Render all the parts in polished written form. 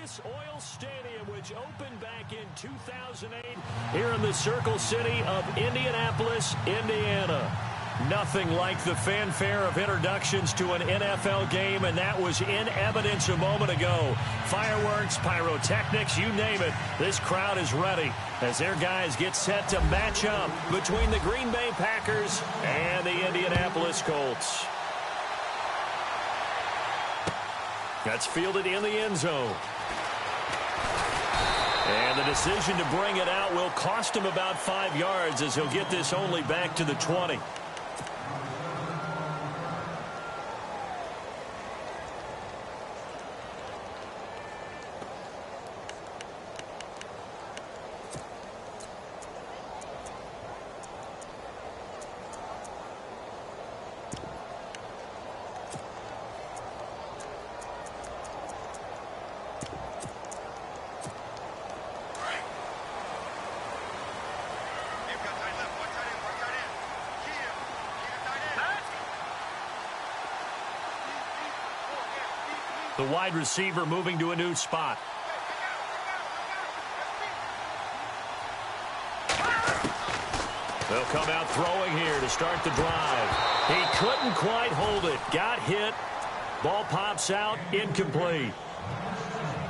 Lucas Oil Stadium, which opened back in 2008 here in the Circle City of Indianapolis, Indiana. Nothing like the fanfare of introductions to an NFL game, and that was in evidence a moment ago. Fireworks, pyrotechnics, you name it. This crowd is ready as their guys get set to match up between the Green Bay Packers and the Indianapolis Colts. That's fielded in the end zone. And the decision to bring it out will cost him about 5 yards as he'll get this only back to the 20. The wide receiver moving to a new spot. They'll come out throwing here to start the drive. He couldn't quite hold it. Got hit. Ball pops out. Incomplete.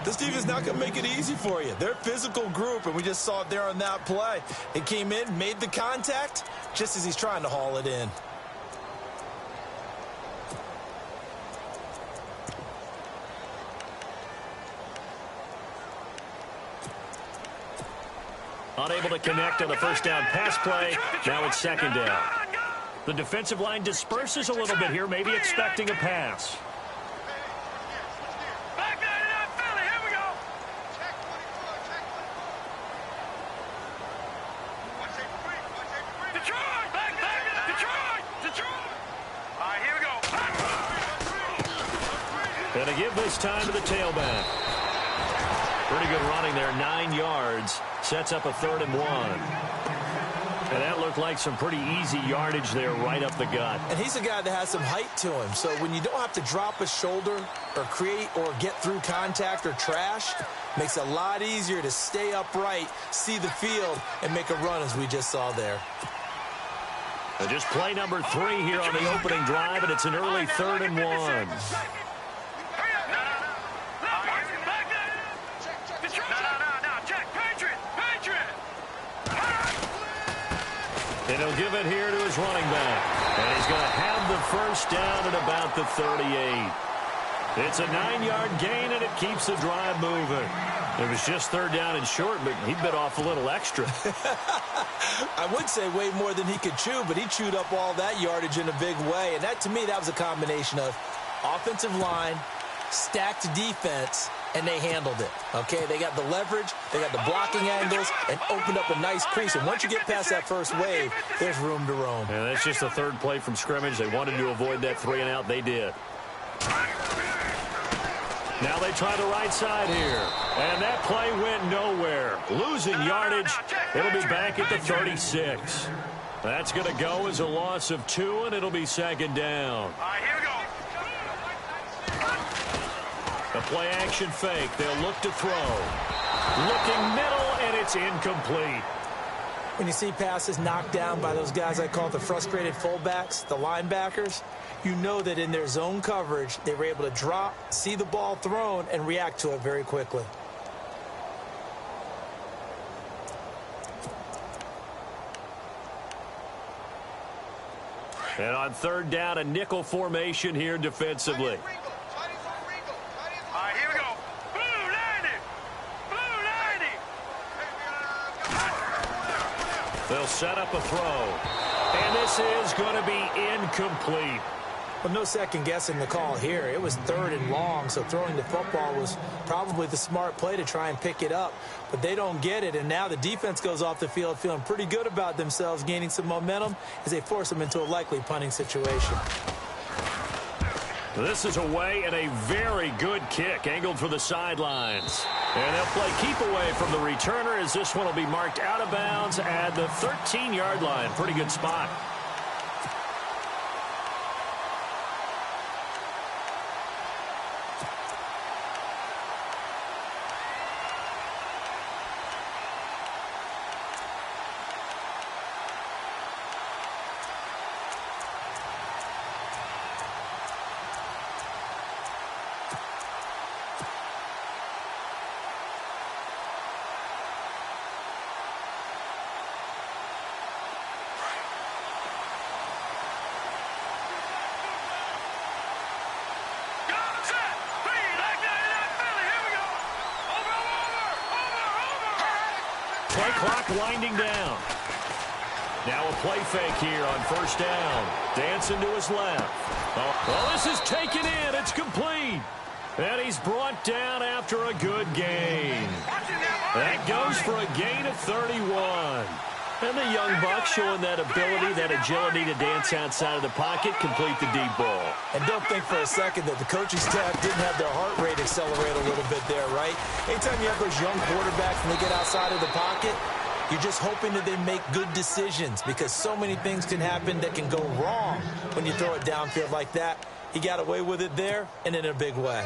This defense not going to make it easy for you. They're a physical group, and we just saw it there on that play. It came in, made the contact, just as he's trying to haul it in. Unable to connect on the first down pass play. Now it's second down. The defensive line disperses a little bit here, maybe expecting a pass. And to give this time to the tailback. Pretty good running there, 9 yards. Sets up a 3rd and 1. And that looked like some pretty easy yardage there right up the gut. And he's a guy that has some height to him. So when you don't have to drop a shoulder or create or get through contact or trash, makes it a lot easier to stay upright, see the field, and make a run as we just saw there. And just play number 3 here on the opening drive, and it's an early 3rd and 1. And he'll give it here to his running back. And he's going to have the first down at about the 38. It's a 9-yard gain, and it keeps the drive moving. It was just 3rd down and short, but he bit off a little extra. I would say way more than he could chew, but he chewed up all that yardage in a big way. And that, to me, that was a combination of offensive line, stacked defense, and they handled it. Okay, they got the leverage, they got the blocking angles, and opened up a nice crease. And once you get past that first wave, there's room to roam. Yeah, that's just the 3rd play from scrimmage. They wanted to avoid that 3-and-out. They did. Now they try the right side here. And that play went nowhere. Losing yardage. It'll be back at the 36. That's going to go as a loss of 2, and it'll be 2nd down. Here we go. The play action fake. They'll look to throw. Looking middle, and it's incomplete. When you see passes knocked down by those guys I call the frustrated fullbacks, the linebackers, you know that in their zone coverage, they were able to drop, see the ball thrown, and react to it very quickly. And on 3rd down, a nickel formation here defensively. Here we go. Blue 90. Blue 90. They'll set up a throw. And this is going to be incomplete. Well, no second guessing the call here. It was 3rd and long, so throwing the football was probably the smart play to try and pick it up. But they don't get it, and now the defense goes off the field feeling pretty good about themselves, gaining some momentum as they force them into a likely punting situation. This is away, and a very good kick angled for the sidelines. And they'll play keep away from the returner as this one will be marked out of bounds at the 13-yard line. Pretty good spot. play clock winding down. Now a play fake here on first down. Dancing to his left. Oh, this is taken in. It's complete. And he's brought down after a good gain. That goes for a gain of 31. And the young buck showing that ability, that agility to dance outside of the pocket, complete the deep ball. And don't think for a second that the coaching staff didn't have their heart rate accelerate a little bit there, right? Anytime you have those young quarterbacks and they get outside of the pocket, you're just hoping that they make good decisions because so many things can happen that can go wrong when you throw it downfield like that. He got away with it there and in a big way.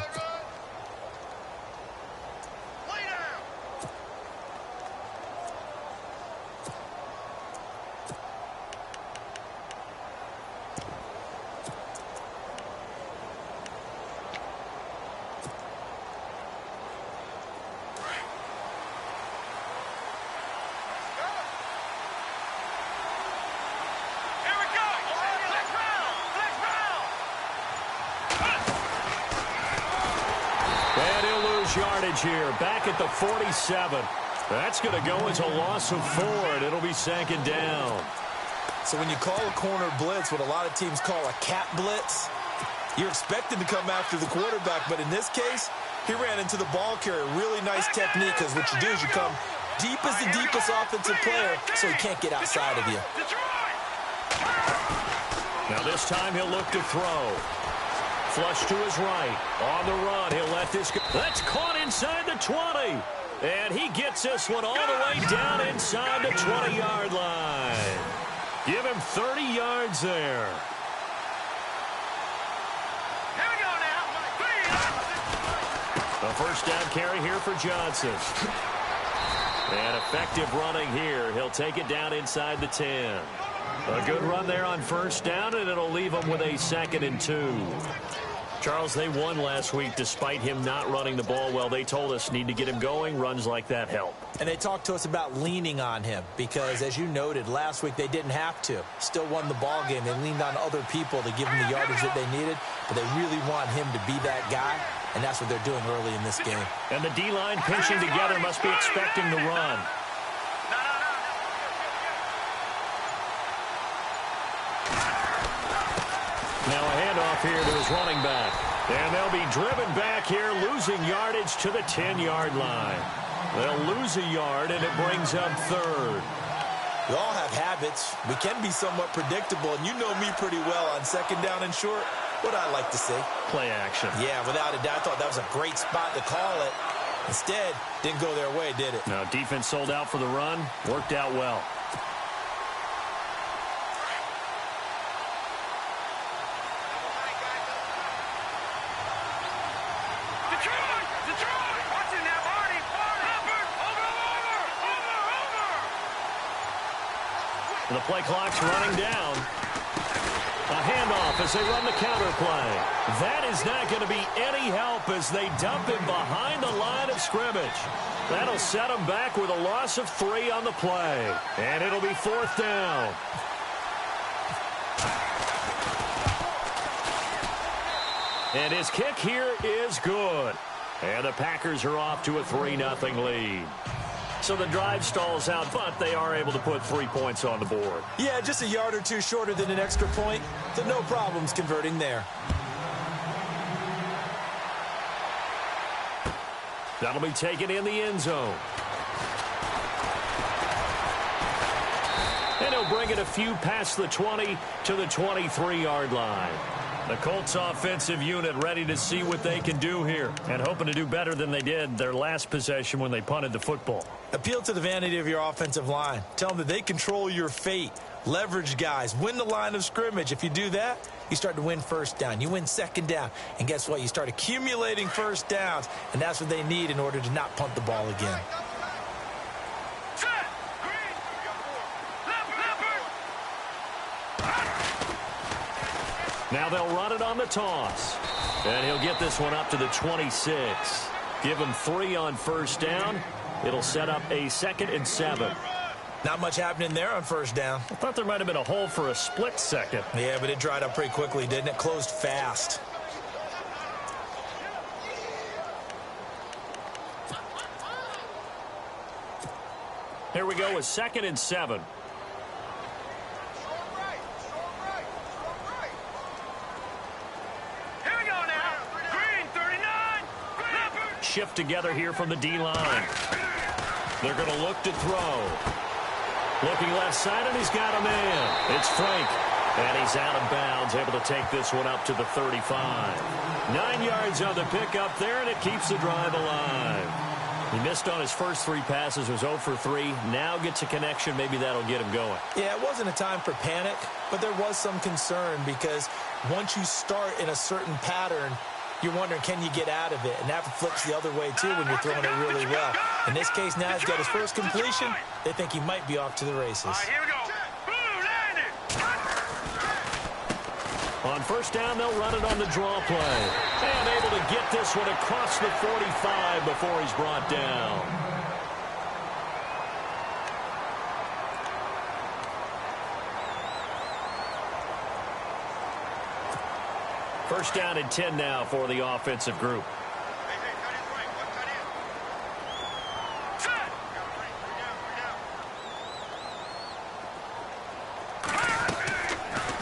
Yardage here, back at the 47. That's going to go as a loss of 4, and it'll be second down. So when you call a corner blitz, what a lot of teams call a cat blitz, you're expecting to come after the quarterback, but in this case, he ran into the ball carrier. Really nice technique, because what you do is you come deep as the deepest offensive player, so he can't get outside of you. Now this time he'll look to throw. Flush to his right. On the run, he'll let this go. That's caught inside the 20. And he gets this one all the way down inside the 20-yard line. Give him 30 yards there. Here we go now. A first down carry here for Johnson. And effective running here. He'll take it down inside the 10. A good run there on first down, and it'll leave him with a 2nd and 2. Charles, they won last week despite him not running the ball well. They told us need to get him going. Runs like that help. And they talked to us about leaning on him because, as you noted, last week they didn't have to. Still won the ball game. They leaned on other people to give them the yardage that they needed, but they really want him to be that guy, and that's what they're doing early in this game. And the D-line pinching together must be expecting the run. Now a handoff here to his running back. And they'll be driven back here, losing yardage to the 10-yard line. They'll lose a yard, and it brings up 3rd. We all have habits. We can be somewhat predictable, and you know me pretty well on 2nd down and short. What I like to see. Play action. Yeah, without a doubt. I thought that was a great spot to call it. Instead, didn't go their way, did it? Now, defense sold out for the run. Worked out well. The play clock's running down. A handoff as they run the counter play. That is not going to be any help as they dump him behind the line of scrimmage. That'll set him back with a loss of 3 on the play. And it'll be 4th down. And his kick here is good. And the Packers are off to a 3-0 lead. So the drive stalls out, but they are able to put 3 points on the board. Yeah, just a yard or two shorter than an extra point, so no problems converting there. That'll be taken in the end zone. And he'll bring it a few past the 20 to the 23-yard line. The Colts offensive unit ready to see what they can do here and hoping to do better than they did their last possession when they punted the football. Appeal to the vanity of your offensive line. Tell them that they control your fate. Leverage guys. Win the line of scrimmage. If you do that, you start to win first down. You win 2nd down. And guess what? You start accumulating first downs. And that's what they need in order to not punt the ball again. Now they'll run it on the toss. And he'll get this one up to the 26. Give him 3 on first down. It'll set up a 2nd and 7. Not much happening there on first down. I thought there might have been a hole for a split second. Yeah, but it dried up pretty quickly, didn't it? Closed fast. Here we go with 2nd and 7. Here we go now. Green, 39. Shift together here from the D-line. They're going to look to throw. Looking left side, and he's got a man. It's Frank. And he's out of bounds, able to take this one up to the 35. 9 yards on the pickup there, and it keeps the drive alive. He missed on his first 3 passes, was 0 for 3. Now gets a connection. Maybe that'll get him going. Yeah, it wasn't a time for panic, but there was some concern because once you start in a certain pattern, you're wondering, can you get out of it? And that flips the other way, too, when you're throwing it really well. In this case, now he's got his first completion. They think he might be off to the races. All right, here we go. On first down, they'll run it on the draw play. And able to get this one across the 45 before he's brought down. First down and 10 now for the offensive group.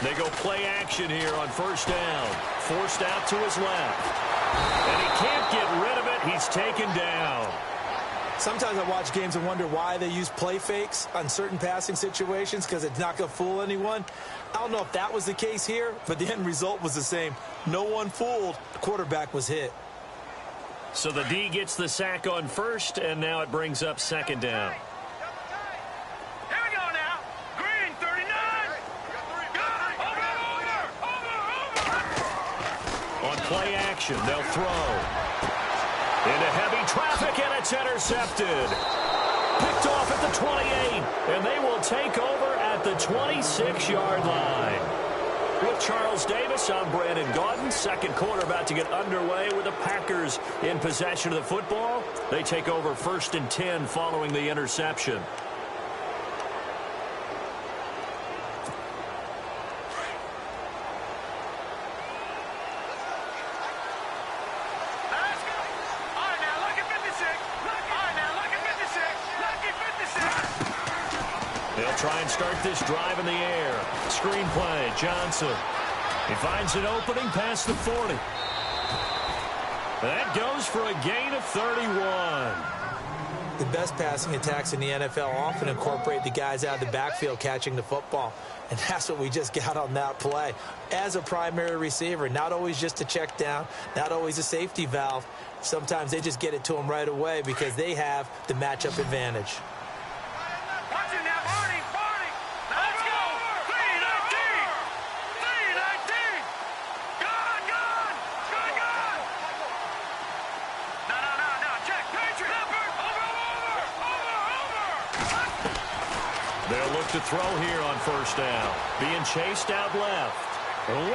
They go play action here on first down. Forced out to his left. And he can't get rid of it. He's taken down. Sometimes I watch games and wonder why they use play fakes on certain passing situations because it's not going to fool anyone. I don't know if that was the case here, but the end result was the same. No one fooled. The quarterback was hit. So the D gets the sack on first, and now it brings up 2nd down. Here we go now. Green, 39. On play action, they'll throw. Into heavy traffic, and it's intercepted. Picked off at the 28, and they will take over at the 26-yard line. With Charles Davis, I'm Brandon Gaudin. Second quarter about to get underway with the Packers in possession of the football. They take over 1st and 10 following the interception. They'll try and start this drive in the air. Screenplay, Johnson. He finds an opening past the 40. That goes for a gain of 31. The best passing attacks in the NFL often incorporate the guys out of the backfield catching the football. And that's what we just got on that play. As a primary receiver, not always just a check down, not always a safety valve. Sometimes they just get it to them right away because they have the matchup advantage. They'll look to throw here on first down. Being chased out left.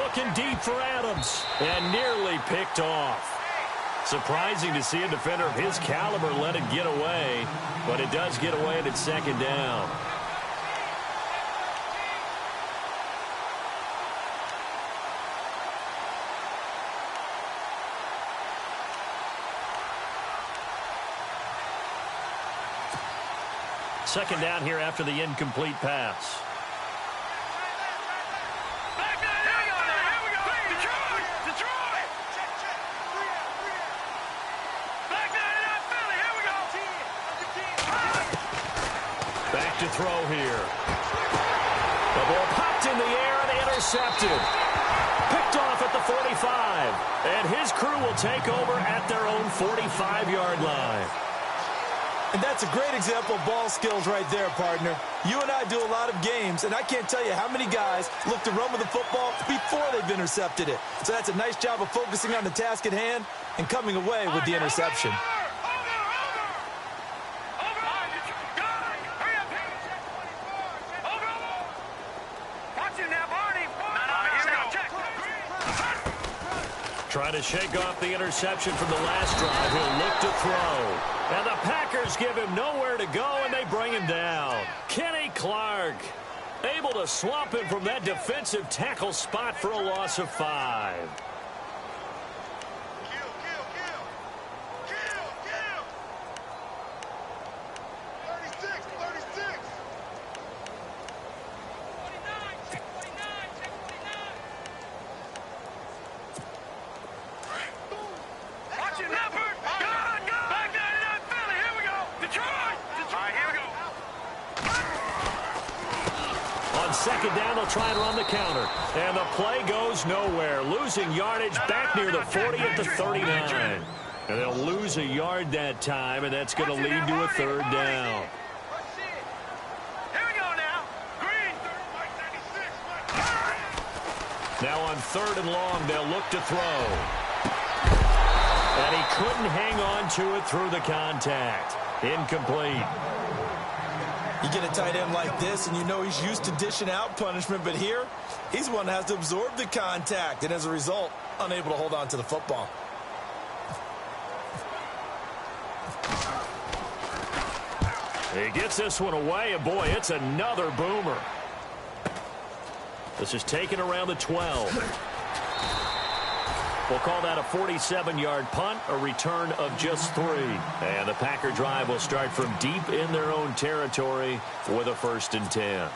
Looking deep for Adams. And nearly picked off. Surprising to see a defender of his caliber let it get away. But it does get away at 2nd down. Second down here after the incomplete pass. Back to throw here. The ball popped in the air and intercepted. Picked off at the 45. And his crew will take over at their own 45-yard line. And that's a great example of ball skills right there, partner. You and I do a lot of games, and I can't tell you how many guys look to run with the football before they've intercepted it. So that's a nice job of focusing on the task at hand and coming away with the interception. Trying to shake off the interception from the last drive. He'll look to throw. And the Packers give him nowhere to go, and they bring him down. Kenny Clark able to swamp him from that defensive tackle spot for a loss of 5. second down, they'll try and run the counter. And the play goes nowhere. Losing yardage back near the 40 at the 39. And they'll lose a yard that time, and that's going to lead to a third down. Now on third and long, they'll look to throw. And he couldn't hang on to it through the contact. Incomplete. You get a tight end like this, and you know he's used to dishing out punishment, but here, he's one that has to absorb the contact, and as a result, unable to hold on to the football. He gets this one away, and boy, it's another boomer. This is taken around the 12. We'll call that a 47-yard punt, a return of just 3. And the Packer drive will start from deep in their own territory with a 1st and 10.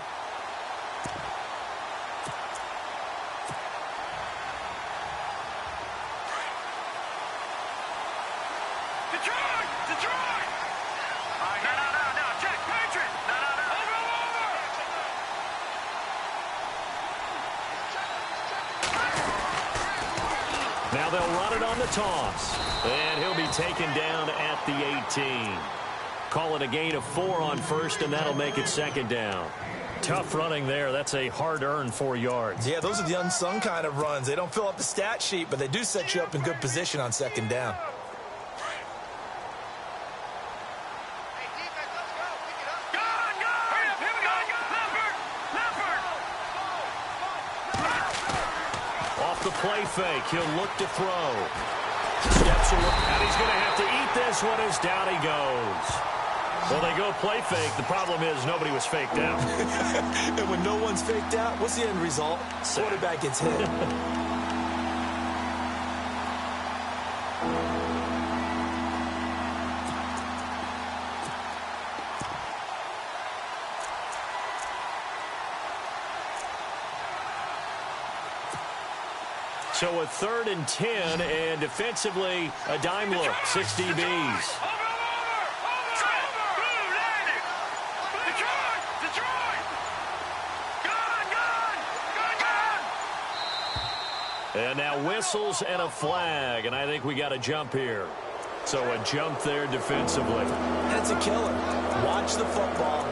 Now they'll run it on the toss. And he'll be taken down at the 18. Call it a gain of 4 on first, and that'll make it second down. Tough running there. That's a hard-earned 4 yards. Yeah, those are the unsung kind of runs. They don't fill up the stat sheet, but they do set you up in good position on second down. Play fake. He'll look to throw. Steps away. And he's going to have to eat this one as down he goes. Well, they go play fake. The problem is nobody was faked out. And when no one's faked out, what's the end result? Quarterback gets hit. So a 3rd and 10, and defensively, a dime look, 6 DBs. And now whistles and a flag, and I think we got a jump here. So a jump there defensively. That's a killer. Watch the football.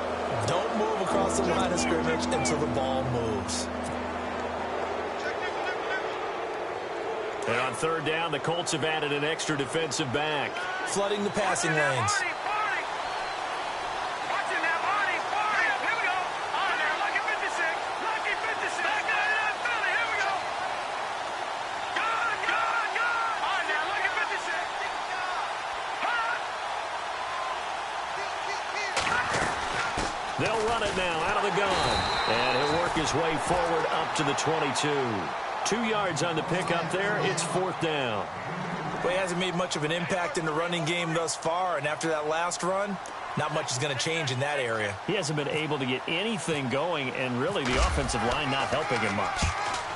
Don't move across the line of scrimmage until the ball moves. And on 3rd down, the Colts have added an extra defensive back. Flooding the passing lanes. They'll run it now out of the gun. And he'll work his way forward up to the 22. 2 yards on the pickup there. It's 4th down. Well, he hasn't made much of an impact in the running game thus far, and after that last run, not much is going to change in that area. He hasn't been able to get anything going, and really the offensive line not helping him much.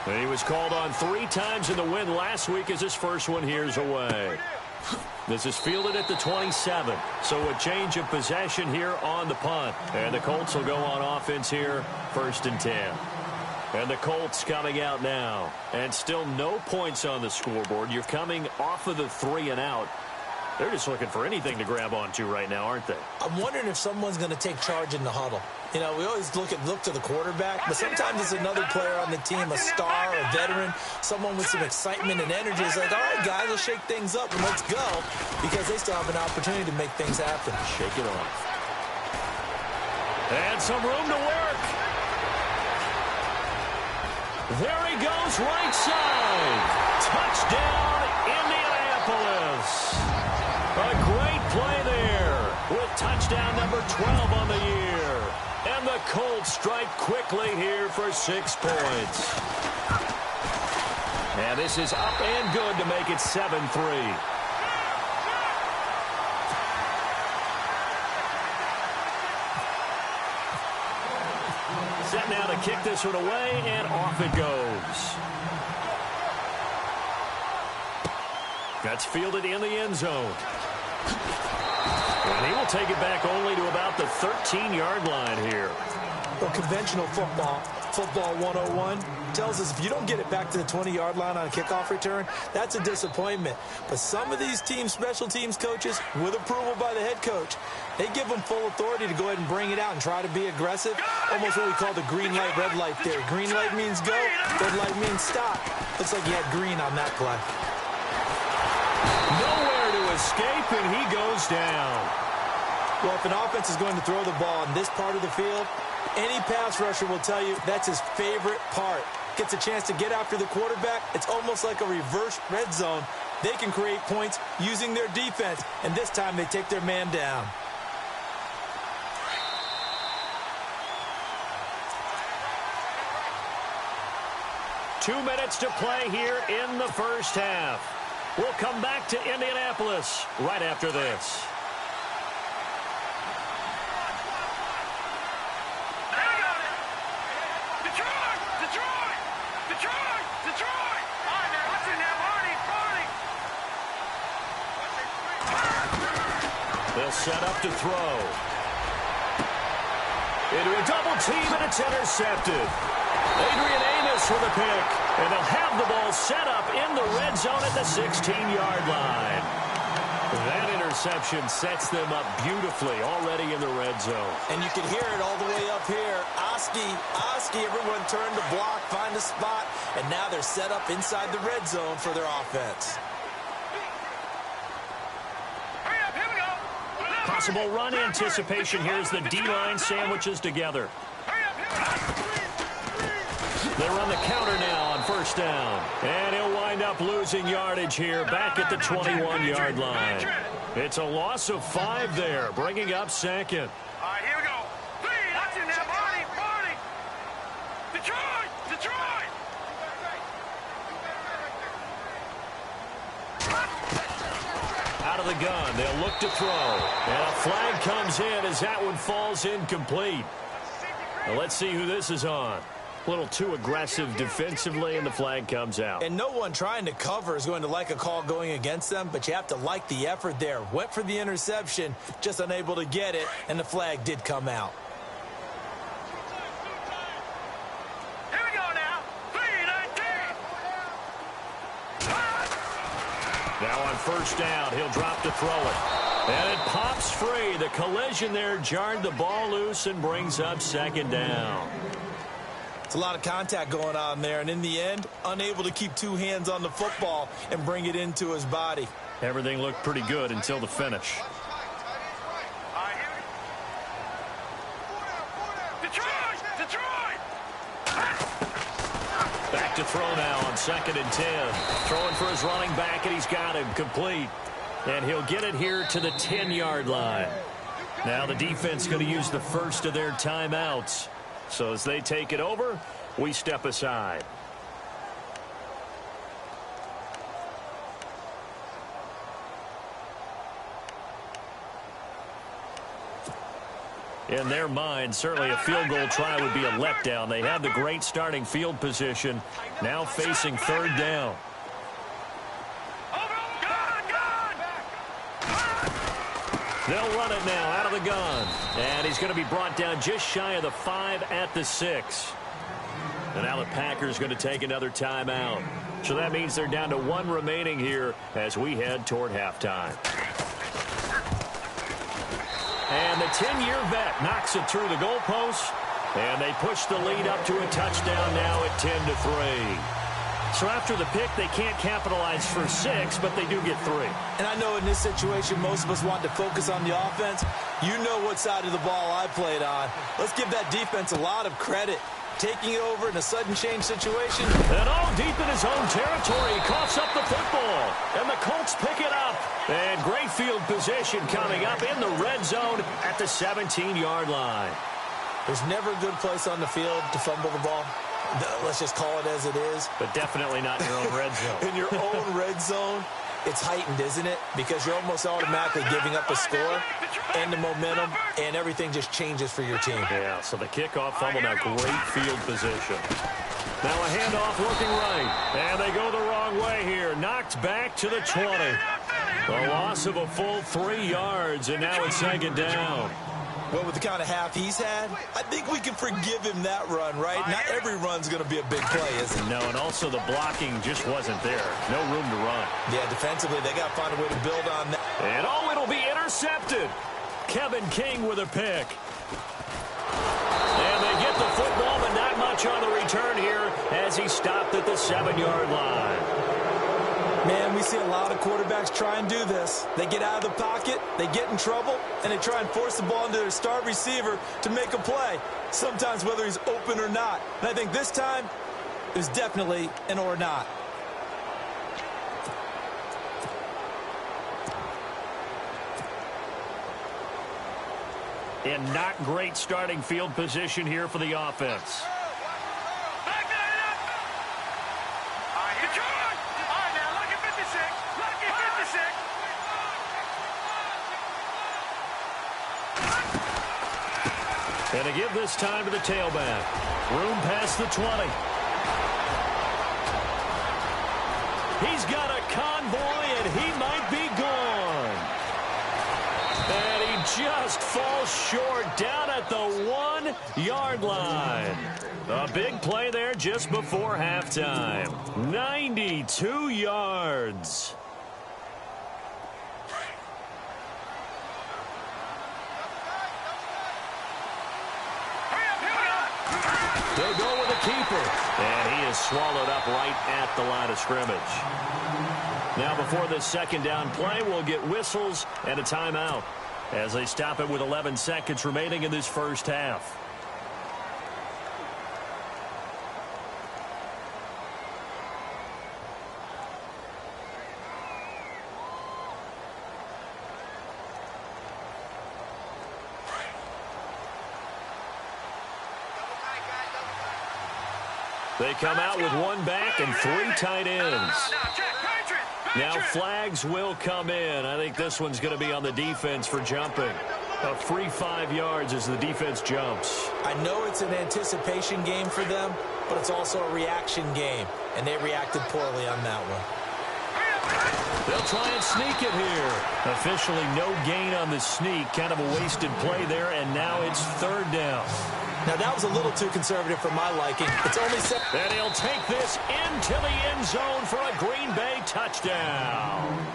And he was called on 3 times in the win last week as his first one here's away. This is fielded at the 27. So a change of possession here on the punt. And the Colts will go on offense here, 1st and 10. And the Colts coming out now. And still no points on the scoreboard. You're coming off of the 3 and out. They're just looking for anything to grab onto right now, aren't they? I'm wondering if someone's going to take charge in the huddle. You know, we always look to the quarterback, but sometimes it's another player on the team, a star, a veteran, someone with some excitement and energy. It's like, all right, guys, let's shake things up and let's go, because they still have an opportunity to make things happen. Shake it off. And some room to work. There he goes, right side. Touchdown, Indianapolis. A great play there with touchdown number 12 on the year. And the Colts strike quickly here for 6 points. And this is up and good to make it 7-3. Set now to kick this one away, and off it goes. That's fielded in the end zone. And he will take it back only to about the 13-yard line here. Well, conventional football 101, tells us if you don't get it back to the 20-yard line on a kickoff return, that's a disappointment. But some of these special teams coaches, with approval by the head coach, they give them full authority to go ahead and bring it out and try to be aggressive. Almost what we call the green light, red light theory. Green light means go, red light means stop. Looks like he had green on that play. Nowhere to escape, and he goes down. Well, if an offense is going to throw the ball in this part of the field, any pass rusher will tell you that's his favorite part. Gets a chance to get after the quarterback. It's almost like a reverse red zone. They can create points using their defense, and this time they take their man down. Two minutes to play here in the first half. We'll come back to Indianapolis right after this. They'll set up to throw. Into a double team, and it's intercepted. Adrian Amos with a pick, and they'll have the ball set up in the red zone at the 16-yard line. That interception sets them up beautifully already in the red zone. And you can hear it all the way up here. Oski, everyone turned to block, find a spot, and now they're set up inside the red zone for their offense. Possible run anticipation here as the D-line sandwiches together. They run the counter now on first down. And he'll wind up losing yardage here back at the 21-yard line. It's a loss of 5 there, bringing up second. All right, here we go. Watch it now, Barney. Detroit. Out of the gun, they'll look to throw. And a flag comes in as that one falls incomplete. Now let's see who this is on. A little too aggressive defensively, and the flag comes out. And no one trying to cover is going to like a call going against them, but you have to like the effort there. Went for the interception, just unable to get it, and the flag did come out. Here we go now. 3-19. Now on first down, he'll drop to throw it. And it pops free. The collision there jarred the ball loose and brings up second down. It's a lot of contact going on there, and in the end, unable to keep two hands on the football and bring it into his body. Everything looked pretty good until the finish. Detroit! Back to throw now on 2nd and 10. Throwing for his running back, and he's got him complete. And he'll get it here to the 10-yard line. Now the defense going to use the first of their timeouts. So as they take it over, we step aside. In their mind, certainly a field goal try would be a letdown. They have the great starting field position, now facing third down. They'll run it now out of the gun. And he's going to be brought down just shy of the 5 at the 6. And now the Packers going to take another timeout. So that means they're down to 1 remaining here as we head toward halftime. And the 10-year vet knocks it through the goalpost. And they push the lead up to a touchdown now at 10-3. So after the pick, they can't capitalize for 6, but they do get 3. And I know in this situation, most of us want to focus on the offense. You know what side of the ball I played on. Let's give that defense a lot of credit. Taking it over in a sudden change situation. And all deep in his own territory, he coughs up the football. And the Colts pick it up. And great field position coming up in the red zone at the 17-yard line. There's never a good place on the field to fumble the ball. Let's just call it as it is. But definitely not in your own red zone. In your own red zone, it's heightened, isn't it? Because you're almost automatically giving up a score and the momentum, and everything just changes for your team. Yeah, so the kickoff fumble, now great field position. Now a handoff looking right. And they go the wrong way here. Knocked back to the 20. A loss of a full 3 yards, and now it's second down. Well, with the kind of half he's had, I think we can forgive him that run, right? Not every run's going to be a big play, is it? No, and also the blocking just wasn't there. No room to run. Yeah, defensively, they got to find a way to build on that. And oh, it'll be intercepted. Kevin King with a pick. And they get the football, but not much on the return here as he stopped at the 7-yard line. Man, we see a lot of quarterbacks try and do this. They get out of the pocket, they get in trouble, and they try and force the ball into their star receiver to make a play, sometimes whether he's open or not. And I think this time, it was definitely an or not. And not great starting field position here for the offense. And to give this time to the tailback. Room past the 20. He's got a convoy, and he might be gone. And he just falls short down at the 1-yard line. A big play there just before halftime. 92 yards. They'll go with a keeper. And he is swallowed up right at the line of scrimmage. Now before this second down play, we'll get whistles and a timeout as they stop it with 11 seconds remaining in this first half. They come out with one back and 3 tight ends. Now flags will come in. I think this one's going to be on the defense for jumping. A free 5 yards as the defense jumps. I know it's an anticipation game for them, but it's also a reaction game, and they reacted poorly on that one. They'll try and sneak it here. Officially no gain on the sneak. Kind of a wasted play there, and now it's 3rd down. Now, that was a little too conservative for my liking. It's only 7. And he'll take this into the end zone for a Green Bay touchdown.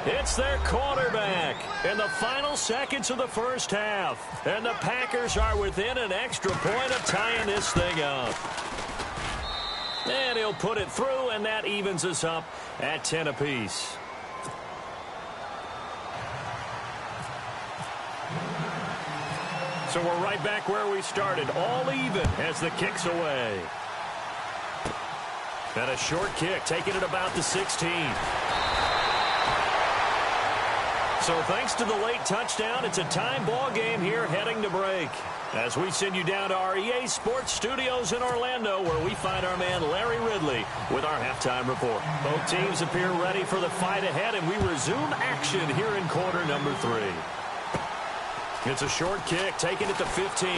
It's their quarterback in the final seconds of the first half. And the Packers are within an extra point of tying this thing up. And he'll put it through, and that evens us up at 10 apiece. So we're right back where we started, all even as the kick's away. And a short kick, taking it about the 16. So thanks to the late touchdown, it's a time ball game here heading to break. As we send you down to our EA Sports Studios in Orlando, where we find our man Larry Ridley with our halftime report. Both teams appear ready for the fight ahead, and we resume action here in quarter number 3. It's a short kick, taking it to 15.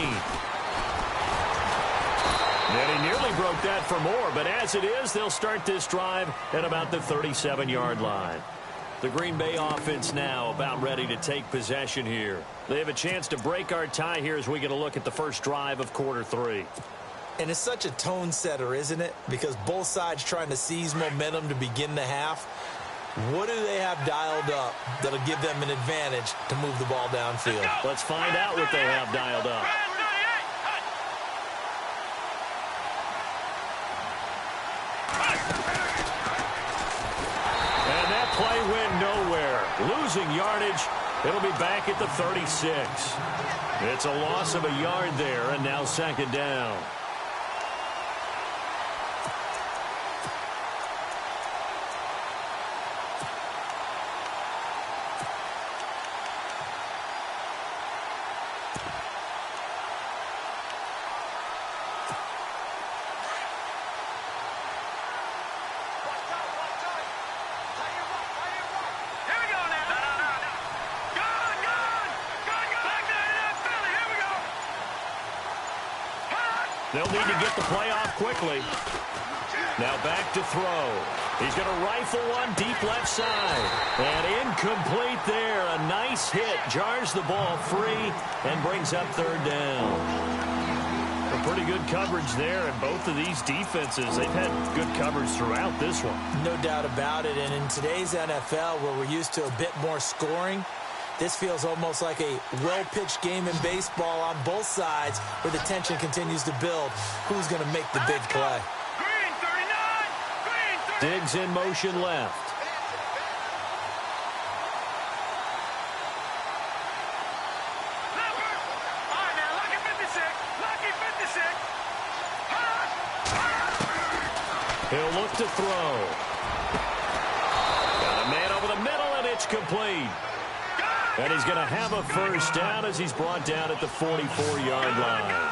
And he nearly broke that for more, but as it is, they'll start this drive at about the 37-yard line. The Green Bay offense now about ready to take possession here. They have a chance to break our tie here as we get a look at the first drive of quarter 3. And it's such a tone setter, isn't it? Because both sides trying to seize momentum to begin the half. What do they have dialed up that'll give them an advantage to move the ball downfield? Let's find out what they have dialed up. And that play went nowhere. Losing yardage. It'll be back at the 36. It's a loss of a yard there, and now 2nd down. They'll need to get the play off quickly. Now back to throw. He's going to rifle one deep left side. And incomplete there. A nice hit. Jars the ball free and brings up third down. A pretty good coverage there, and both of these defenses, they've had good coverage throughout this one. No doubt about it. And in today's NFL, where we're used to a bit more scoring, this feels almost like a well-pitched game in baseball on both sides where the tension continues to build. Who's going to make the big play? Green 39! Green 39! Diggs in motion left. Leopard! All right, now, lucky 56. Lucky 56. He'll look to throw. Got a man over the middle, and it's complete. And he's going to have a first down as he's brought down at the 44-yard line.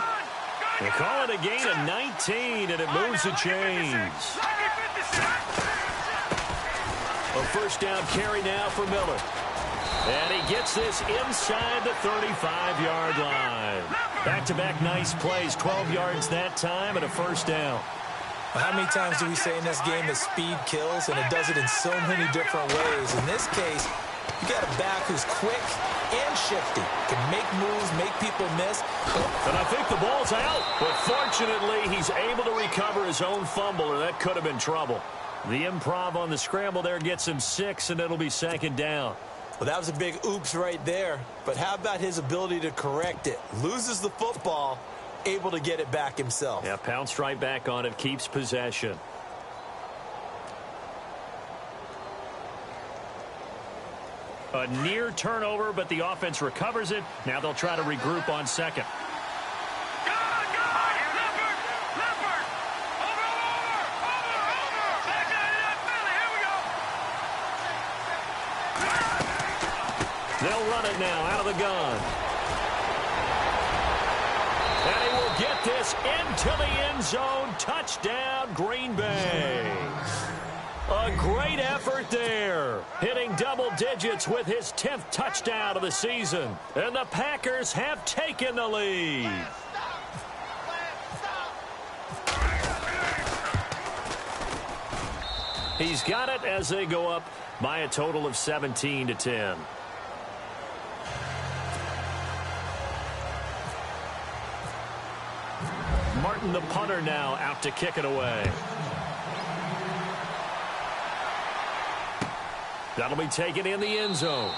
They call it a gain of 19, and it moves the chains. A first down carry now for Miller. And he gets this inside the 35-yard line. Back-to-back nice plays, 12 yards that time, and a first down. How many times do we say in this game that speed kills, and it does it in so many different ways? In this case, you got a back who's quick and shifty, can make moves, make people miss. And I think the ball's out, but fortunately, he's able to recover his own fumble, or that could have been trouble. The improv on the scramble there gets him 6, and it'll be second down. Well, that was a big oops right there, but how about his ability to correct it? Loses the football, able to get it back himself. Yeah, pounced right back on it, keeps possession. A near turnover, but the offense recovers it. Now they'll try to regroup on second. They'll run it now out of the gun. And he will get this into the end zone. Touchdown, Green Bay. A great effort there. Hitting double digits with his 10th touchdown of the season. And the Packers have taken the lead. He's got it as they go up by a total of 17-10. Martin, the punter, now out to kick it away. That'll be taken in the end zone.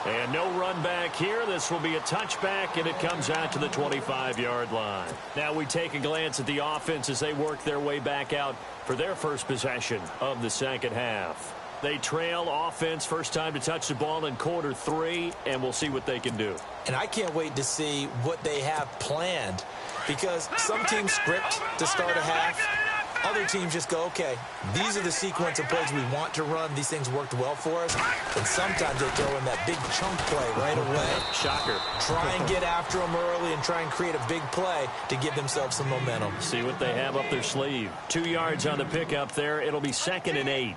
And no run back here. This will be a touchback, and it comes out to the 25-yard line. Now we take a glance at the offense as they work their way back out for their first possession of the second half. They trail offense, first time to touch the ball in quarter 3, and we'll see what they can do. And I can't wait to see what they have planned, because some teams script to start a half. Other teams just go, okay, these are the sequence of plays we want to run. These things worked well for us. And sometimes they throw in that big chunk play right away. Shocker. Try and get after them early and try and create a big play to give themselves some momentum. See what they have up their sleeve. 2 yards on the pickup there. It'll be 2nd and 8.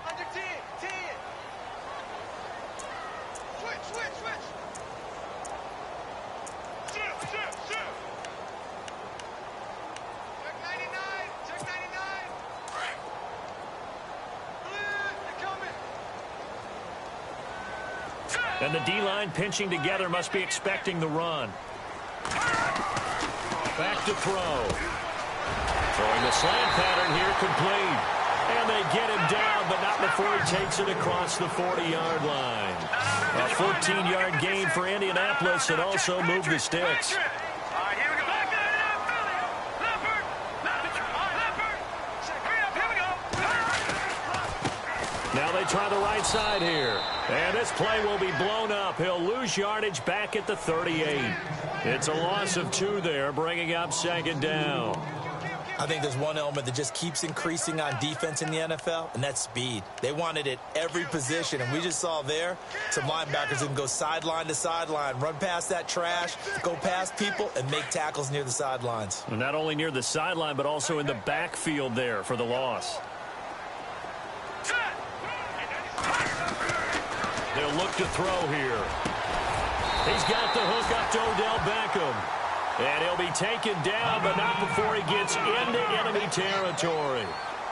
And the D-line pinching together, must be expecting the run. Back to throw. Throwing the slant pattern here, complete. And they get him down, but not before he takes it across the 40-yard line. A 14-yard gain for Indianapolis, and also moved the sticks. Now they try the right side here. And this play will be blown up. He'll lose yardage back at the 38. It's a loss of 2 there, bringing up 2nd down. I think there's one element that just keeps increasing on defense in the NFL, and that's speed. They want it at every position, and we just saw there some linebackers who can go sideline to sideline, run past that trash, go past people, and make tackles near the sidelines. And not only near the sideline, but also in the backfield there for the loss. They'll look to throw here. He's got the hook up to Odell Beckham. And he'll be taken down, but not before he gets into enemy territory.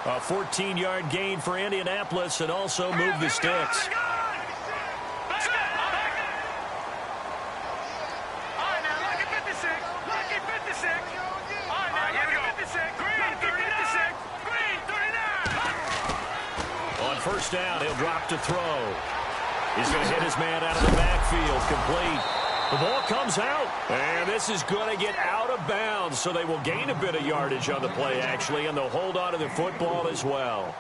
A 14-yard gain for Indianapolis and also move the sticks. On first down, he'll drop to throw. He's going to hit his man out of the backfield, complete. The ball comes out, and this is going to get out of bounds, so they will gain a bit of yardage on the play, actually, and they'll hold on to the football as well.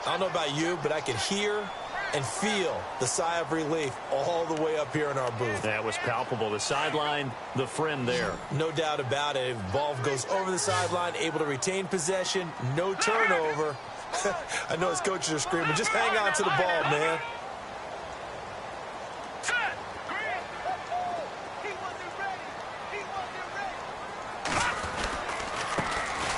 I don't know about you, but I could hear and feel the sigh of relief all the way up here in our booth. That was palpable. The sideline, the friend there. No doubt about it. Ball goes over the sideline, able to retain possession, no turnover. I know his coaches are screaming, just hang on to the ball, man.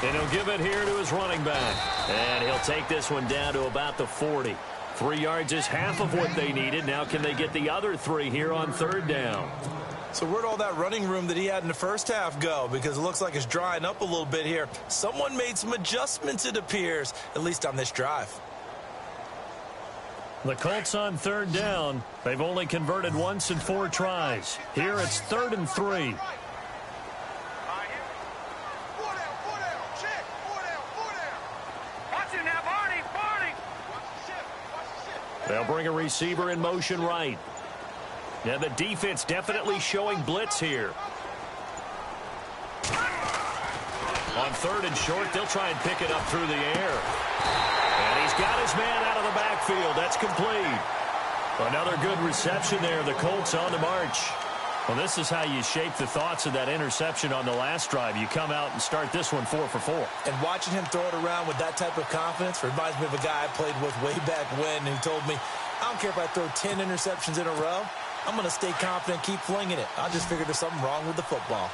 And he'll give it here to his running back. And he'll take this one down to about the 40. 3 yards is half of what they needed. Now can they get the other 3 here on third down? So where'd all that running room that he had in the first half go? Because it looks like it's drying up a little bit here. Someone made some adjustments, it appears, at least on this drive. The Colts on third down. They've only converted once in 4 tries. Here it's 3rd and 3. They'll bring a receiver in motion right. Yeah, the defense definitely showing blitz here. On 3rd and short, they'll try and pick it up through the air. And he's got his man out of the backfield. That's complete. Another good reception there. The Colts on the march. Well, this is how you shape the thoughts of that interception on the last drive. You come out and start this one 4 for 4. And watching him throw it around with that type of confidence reminds me of a guy I played with way back when who told me, I don't care if I throw 10 interceptions in a row. I'm going to stay confident, keep flinging it. I just figured there's something wrong with the football.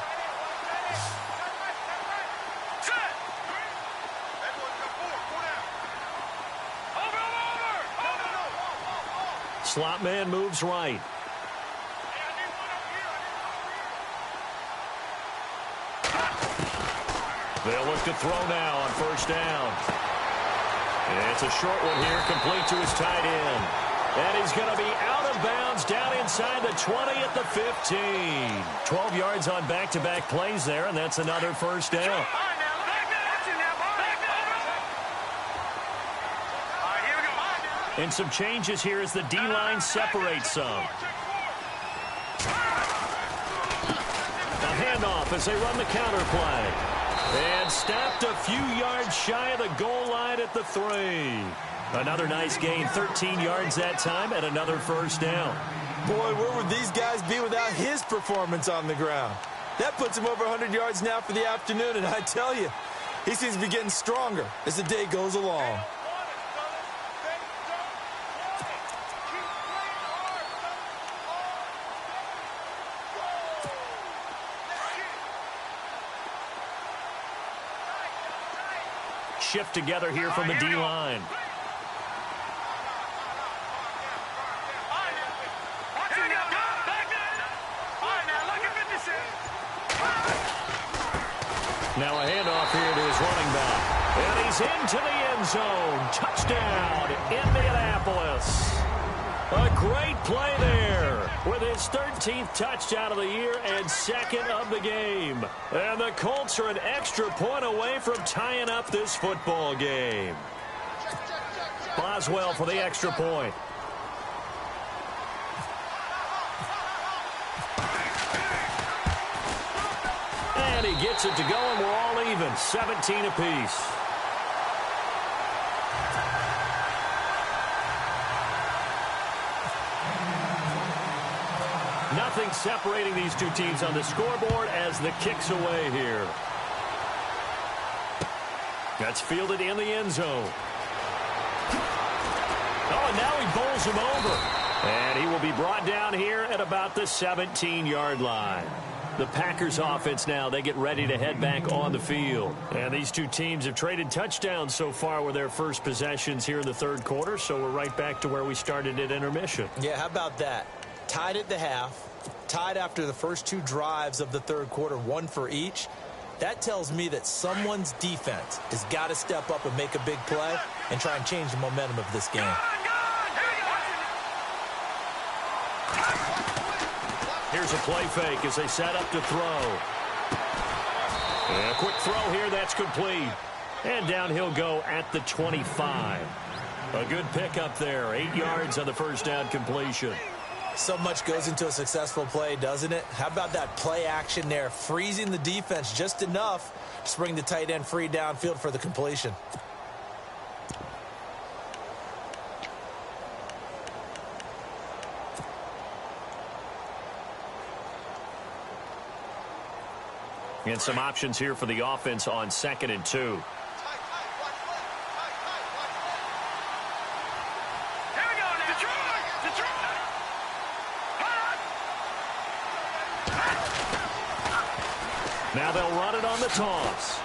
Slot man moves right. They'll look to throw now on first down. It's a short one here, complete to his tight end. And he's going to be out of bounds down inside the 20 at the 15. 12 yards on back-to-back plays there, and that's another first down. And some changes here as the D-line separates some. A handoff as they run the counter play. And stopped a few yards shy of the goal line at the 3. Another nice gain, 13 yards that time, and another first down. Boy, where would these guys be without his performance on the ground? That puts him over 100 yards now for the afternoon, and I tell you, he seems to be getting stronger as the day goes along. Shift together here from the D-line. Now a handoff here to his running back. And he's into the end zone. Touchdown, Indianapolis. A great play there with his 13th touchdown of the year and 2nd of the game. And the Colts are an extra point away from tying up this football game. Boswell for the extra point. And he gets it to go, and we're all even, 17 apiece. Nothing separating these two teams on the scoreboard as the kick's away here. That's fielded in the end zone. Oh, and now he bowls him over. And he will be brought down here at about the 17-yard line. The Packers offense now, they get ready to head back on the field. And these two teams have traded touchdowns so far with their first possessions here in the third quarter, so we're right back to where we started at intermission. Yeah, how about that? Tied at the half, tied after the first 2 drives of the third quarter, 1 for each. That tells me that someone's defense has got to step up and make a big play and try and change the momentum of this game. Here's a play fake as they set up to throw. And a quick throw here, that's complete. And down he'll go at the 25. A good pickup there, 8 yards on the first down completion. So much goes into a successful play, doesn't it? How about that play action there, freezing the defense just enough to bring the tight end free downfield for the completion. And some options here for the offense on 2nd and 2. Now they'll run it on the toss.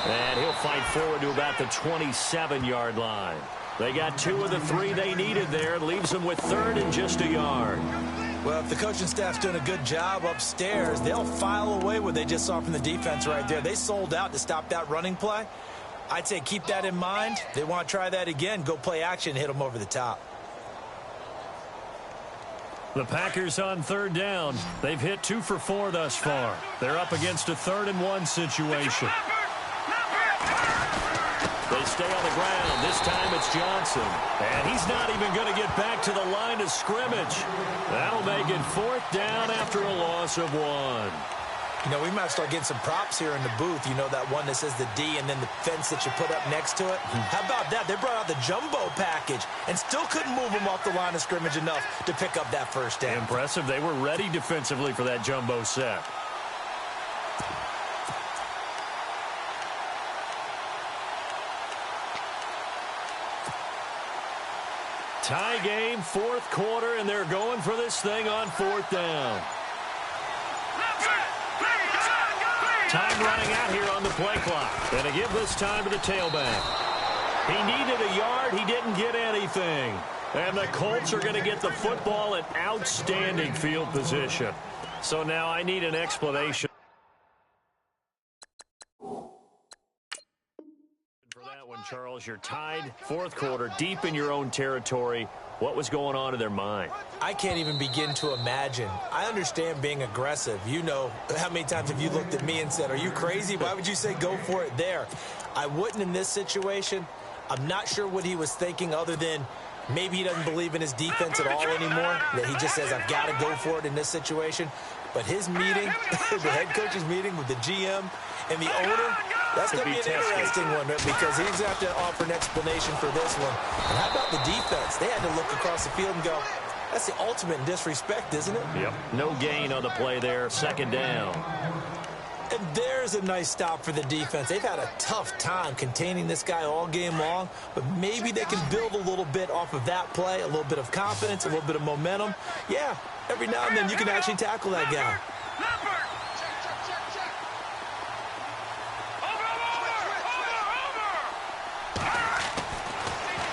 And he'll fight forward to about the 27-yard line. They got 2 of the 3 they needed there. Leaves them with 3rd and just a yard. Well, if the coaching staff's doing a good job upstairs, they'll file away what they just saw from the defense right there. They sold out to stop that running play. I'd say keep that in mind. They want to try that again. Go play action, hit them over the top. The Packers on 3rd down. They've hit 2 for 4 thus far. They're up against a 3rd and 1 situation. They stay on the ground. This time it's Johnson. And he's not even going to get back to the line of scrimmage. That'll make it 4th down after a loss of 1. You know, we might start getting some props here in the booth. You know, that one that says the D and then the fence that you put up next to it. How about that? They brought out the jumbo package and still couldn't move them off the line of scrimmage enough to pick up that first down. Impressive. They were ready defensively for that jumbo set. Tie game, 4th quarter, and they're going for this thing on 4th down. Time running out here on the play clock. And to give this time to the tailback. He needed a yard. He didn't get anything. And the Colts are going to get the football in outstanding field position. So now I need an explanation for that one, Charles. You're tied, 4th quarter, deep in your own territory. What was going on in their mind? I can't even begin to imagine. I understand being aggressive. You know, how many times have you looked at me and said, are you crazy? Why would you say go for it there? I wouldn't in this situation. I'm not sure what he was thinking other than maybe he doesn't believe in his defense at all anymore, that he just says, I've got to go for it in this situation. But his meeting, the head coach's meeting with the GM and the owner, that's going to be an interesting one because he's going to have to offer an explanation for this one. And how about the defense? They had to look across the field and go, that's the ultimate disrespect, isn't it? Yep. No gain on the play there. 2nd down. And there's a nice stop for the defense. They've had a tough time containing this guy all game long, but maybe they can build a little bit off of that play, a little bit of confidence, a little bit of momentum. Yeah, every now and then you can actually tackle that guy.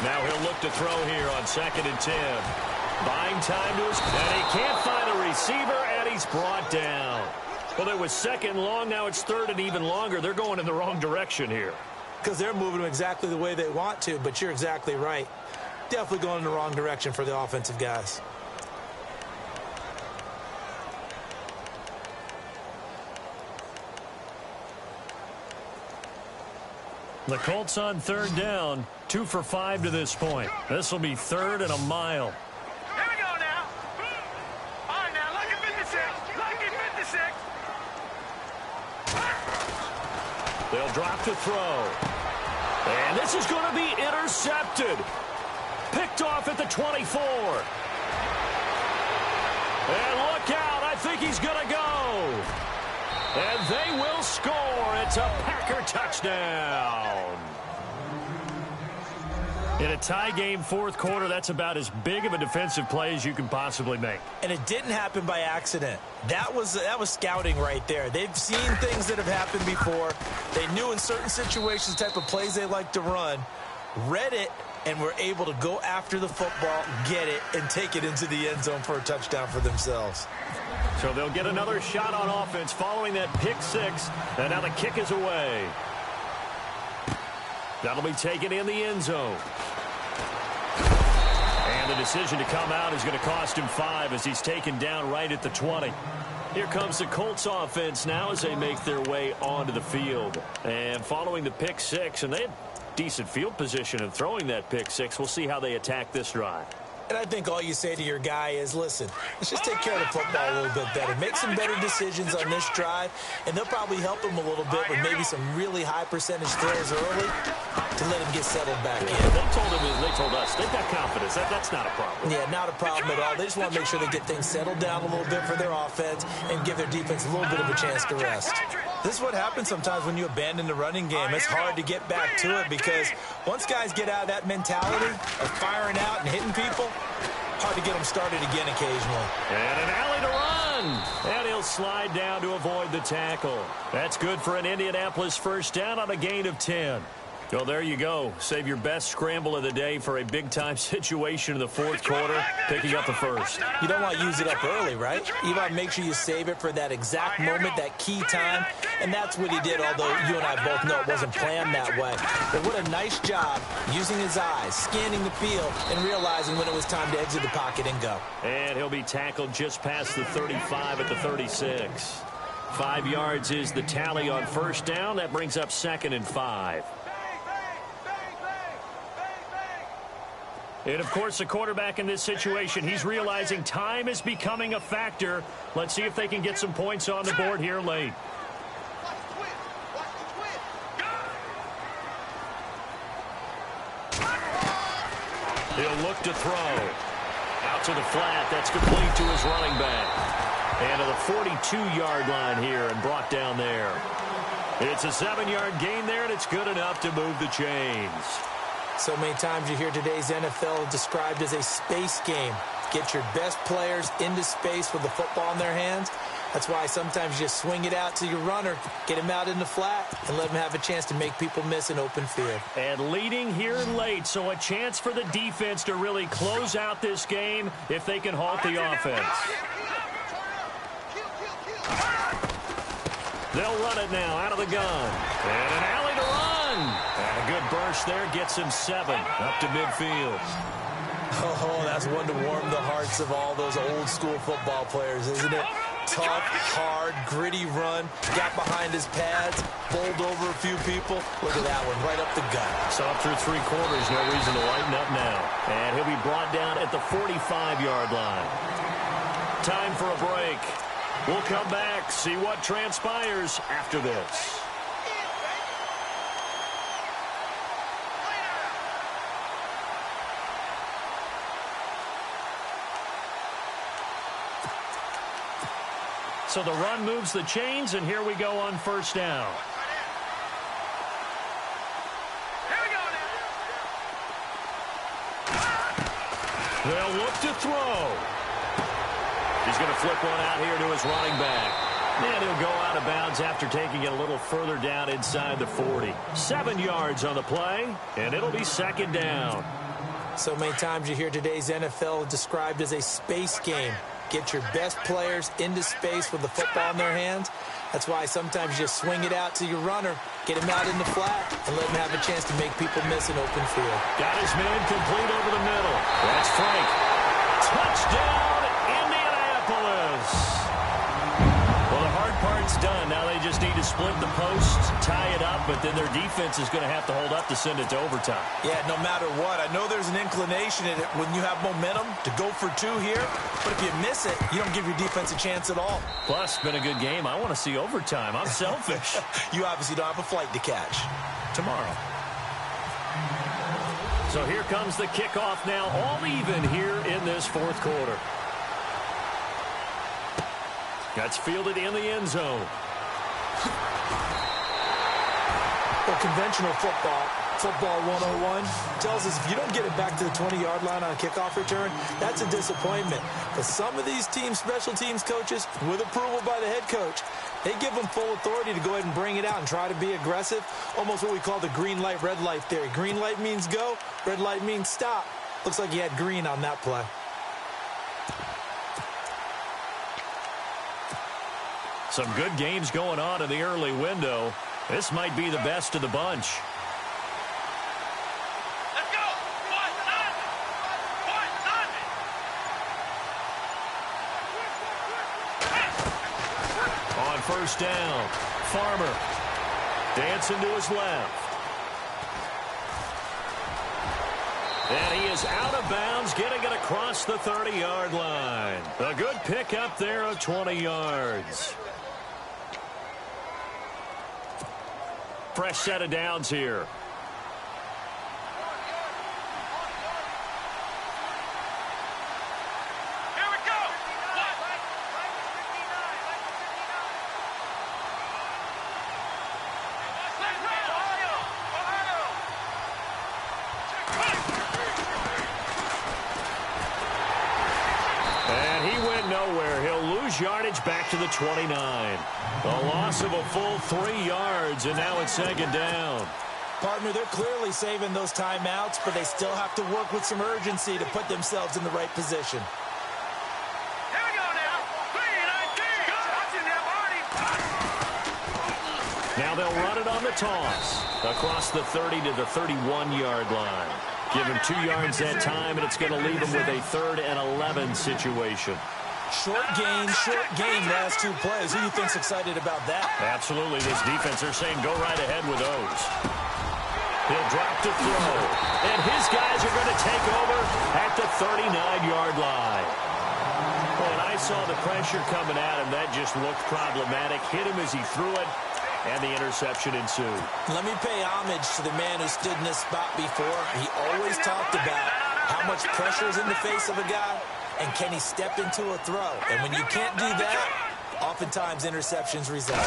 Now he'll look to throw here on 2nd and 10. Buying time to his... And he can't find a receiver, and he's brought down. Well, it was 2nd long. Now it's 3rd and even longer. They're going in the wrong direction here. Because they're moving them exactly the way they want to, but you're exactly right. Definitely going in the wrong direction for the offensive guys. The Colts on 3rd down, 2 for 5 to this point. This will be 3rd and a mile. Here we go now. All right, now, lucky 56. Lucky 56. They'll drop to throw. And this is going to be intercepted. Picked off at the 24. And look out. I think he's going to go. And they will score. It's a Packer touchdown. In a tie game, 4th quarter, that's about as big of a defensive play as you can possibly make. And it didn't happen by accident. That was scouting right there. They've seen things that have happened before. They knew in certain situations the type of plays they like to run, read it, and were able to go after the football, get it, and take it into the end zone for a touchdown for themselves. So they'll get another shot on offense following that pick six. And now the kick is away. That'll be taken in the end zone. And the decision to come out is going to cost him 5 as he's taken down right at the 20. Here comes the Colts offense now as they make their way onto the field. And following the pick six, and they had decent field position in throwing that pick six. We'll see how they attack this drive. And I think all you say to your guy is, listen, let's just take care of the football a little bit better. Make some better decisions on this drive, and they'll probably help him a little bit with maybe some really high percentage throws early to let him get settled back in. They told us they've got confidence. That's not a problem. Yeah, not a problem at all. They just want to make sure they get things settled down a little bit for their offense and give their defense a little bit of a chance to rest. This is what happens sometimes when you abandon the running game. It's hard to get back to it because once guys get out of that mentality of firing out and hitting people, hard to get them started again occasionally. And an alley to run. And he'll slide down to avoid the tackle. That's good for an Indianapolis first down on a gain of 10. Well, there you go. Save your best scramble of the day for a big-time situation in the fourth quarter, picking up the first. You don't want to use it up early, right? You want to make sure you save it for that exact moment, that key time, and that's what he did, although you and I both know it wasn't planned that way. But what a nice job using his eyes, scanning the field, and realizing when it was time to exit the pocket and go. And he'll be tackled just past the 35 at the 36. 5 yards is the tally on first down. That brings up 2nd and 5. And, of course, the quarterback in this situation, he's realizing time is becoming a factor. Let's see if they can get some points on the board here late. He'll look to throw. Out to the flat. That's complete to his running back. And to the 42-yard line here and brought down there. It's a 7-yard gain there, and it's good enough to move the chains. So many times you hear today's NFL described as a space game. Get your best players into space with the football in their hands. That's why sometimes you just swing it out to your runner, get him out in the flat, and let him have a chance to make people miss an open field. And leading here late, so a chance for the defense to really close out this game if they can halt the offense. They'll run it now out of the gun. And an alley to run. And a good burst there gets him 7 up to midfield. Oh, that's one to warm the hearts of all those old school football players, isn't it? Tough, hard, gritty run. Got behind his pads, bowled over a few people. Look at that one, right up the gut. So up through 3 quarters, no reason to lighten up now. And he'll be brought down at the 45-yard line. Time for a break. We'll come back, see what transpires after this. So the run moves the chains, and here we go on first down. Here we go now. They'll look to throw. He's going to flip one out here to his running back. And he'll go out of bounds after taking it a little further down inside the 40. 7 yards on the play, and it'll be 2nd down. So many times you hear today's NFL described as a space game. Get your best players into space with the football in their hands. That's why sometimes you just swing it out to your runner, get him out in the flat, and let him have a chance to make people miss an open field. Got his man complete over the middle. That's Frank. Touchdown, Indianapolis. Well, the hard part's done. Now they just need to split the posts, tie it up, but then their defense is going to have to hold up to send it to overtime. Yeah, no matter what. I know there's an inclination in it when you have momentum to go for 2 here, but if you miss it, you don't give your defense a chance at all. Plus, it's been a good game. I want to see overtime. I'm selfish. You obviously don't have a flight to catch. Tomorrow. So here comes the kickoff now, all even here in this fourth quarter. That's fielded in the end zone. Well, conventional football 101, tells us if you don't get it back to the 20-yard line on a kickoff return, that's a disappointment. But some of these teams, special teams coaches, with approval by the head coach, they give them full authority to go ahead and bring it out and try to be aggressive. Almost what we call the green light, red light theory. Green light means go, red light means stop. Looks like he had green on that play. Some good games going on in the early window. This might be the best of the bunch. Let's go. 1-0. On first down, Farmer dancing to his left. And he is out of bounds, getting it across the 30-yard line. A good pickup there of 20 yards. Fresh set of downs here. Here we go. And he went nowhere. He'll lose yardage back to the 29. A loss of a full 3 yards, and now it's second down. Partner, they're clearly saving those timeouts, but they still have to work with some urgency to put themselves in the right position. Here we go now. 3-19. Watching them, Artie. Now they'll run it on the toss across the 30 to the 31-yard line. Give him 2 yards that time, and it's going to leave him with a 3rd and 11 situation. Short game, last 2 plays. Who do you think's excited about that? Absolutely. This defense, they're saying go right ahead with those. He'll drop to throw. And his guys are going to take over at the 39-yard line. And I saw the pressure coming at him. That just looked problematic. Hit him as he threw it, and the interception ensued. Let me pay homage to the man who stood in this spot before. He always talked about how much pressure is in the face of a guy, and can he step into a throw? And when you can't do that, oftentimes interceptions result.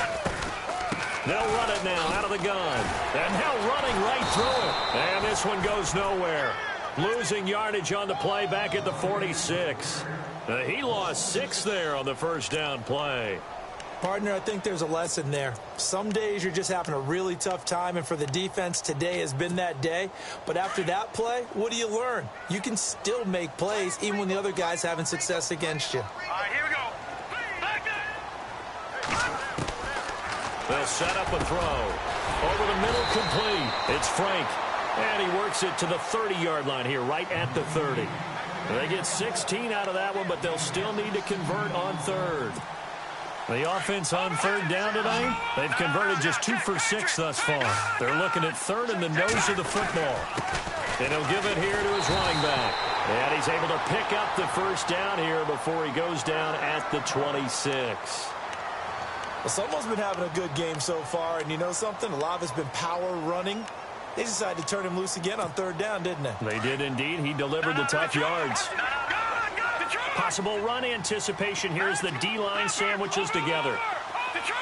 They'll run it now out of the gun. And now running right through it. And this one goes nowhere. Losing yardage on the play back at the 46. He lost 6 there on the first down play. Partner, I think there's a lesson there. Some days you're just having a really tough time, and for the defense, today has been that day. But after that play, what do you learn? You can still make plays even when the other guy's having success against you. All right, here we go. They'll set up a throw. Over the middle, complete. It's Frank. And he works it to the 30-yard line here, right at the 30. They get 16 out of that one, but they'll still need to convert on 3rd. The offense on 3rd down tonight, they've converted just 2 for 6 thus far. They're looking at 3rd in the nose of the football. And he'll give it here to his running back. And he's able to pick up the first down here before he goes down at the 26. Well, someone's been having a good game so far, and you know something? A lot of it's been power running. They decided to turn him loose again on 3rd down, didn't they? They did indeed. He delivered the tough yards. Possible run anticipation here as the D-line sandwiches together. Detroit!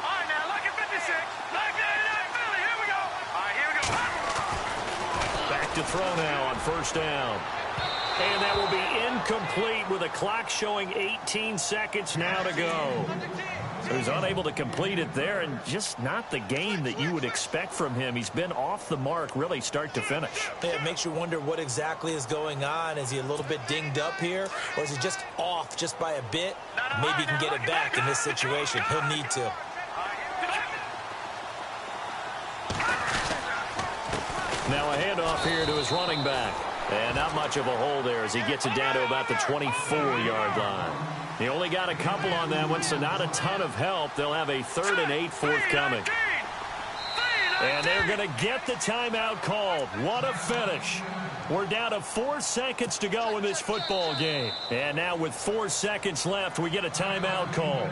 All right, now, look at 56. Like that, Philly. Here we go. All right, here we go. Back to throw now on first down. And that will be incomplete with a clock showing 18 seconds now to go. So he's unable to complete it there, and just not the game that you would expect from him. He's been off the mark really start to finish. Yeah, it makes you wonder what exactly is going on. Is he a little bit dinged up here, or is he just off just by a bit? Maybe he can get it back in this situation. He'll need to. Now a handoff here to his running back. And not much of a hole there as he gets it down to about the 24-yard line. He only got a couple on that one, so not a ton of help. They'll have a 3rd and 8 forthcoming. And they're going to get the timeout called. What a finish. We're down to 4 seconds to go in this football game. And now with 4 seconds left, we get a timeout call.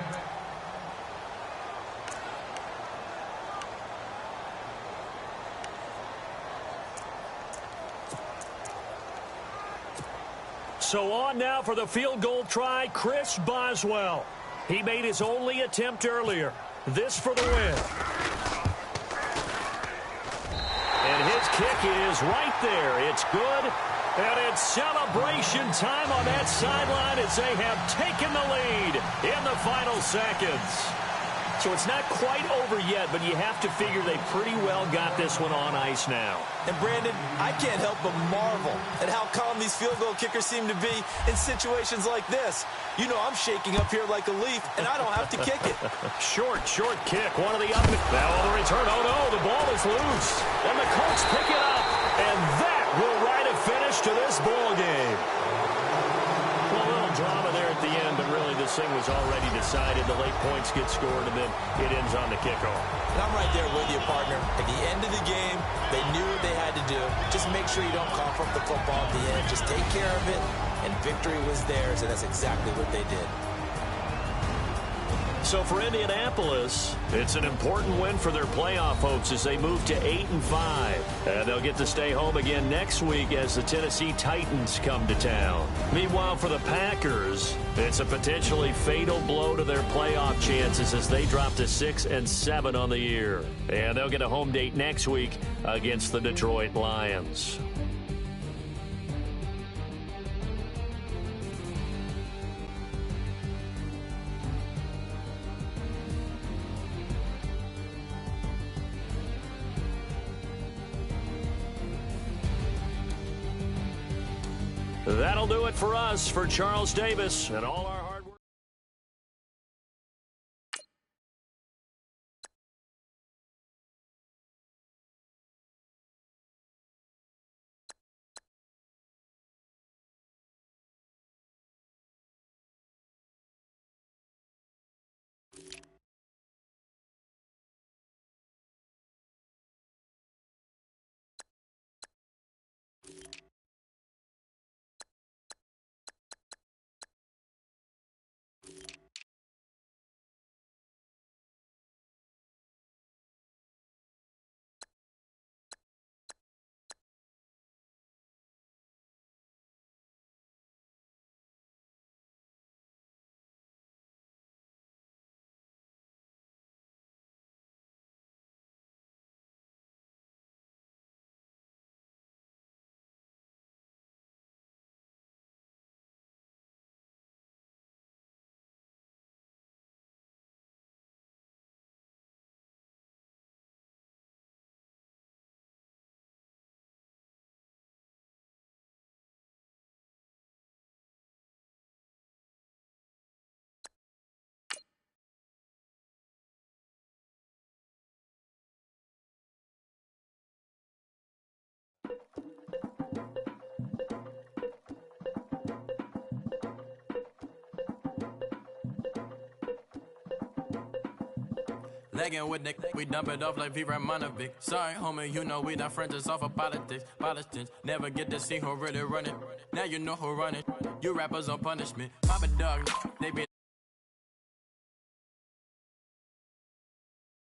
So on now for the field goal try, Chris Boswell. He made his only attempt earlier. This for the win. And his kick is right there. It's good. And it's celebration time on that sideline as they have taken the lead in the final seconds. So it's not quite over yet, but you have to figure they pretty well got this one on ice now. And Brandon, I can't help but marvel at how calm these field goal kickers seem to be in situations like this. You know I'm shaking up here like a leaf, and I don't have to kick it. Short kick. One of the up. Now on the return. Oh, no, the ball is loose. And the Colts pick it up. And that will write a finish to this ball game. Well, a little drama there at the end, but really this thing was already decided. The late points get scored, and then it ends on the kickoff. And I'm right there with you, partner. At the end of the game, they knew what they had to do. Just make sure you don't cough up the football at the end. Just take care of it, and victory was theirs, and that's exactly what they did. So for Indianapolis, it's an important win for their playoff hopes as they move to 8-5. And they'll get to stay home again next week as the Tennessee Titans come to town. Meanwhile, for the Packers, it's a potentially fatal blow to their playoff chances as they drop to 6-7 on the year. And they'll get a home date next week against the Detroit Lions. That'll do it for us. For Charles Davis and all our hard work. Legging with Nick, we dump it off like V. Ramonovic. Sorry, homie, you know we done friends us off of politics. Politics never get to see who really run it. Now you know who run it. You rappers on punishment. Papa dog, they be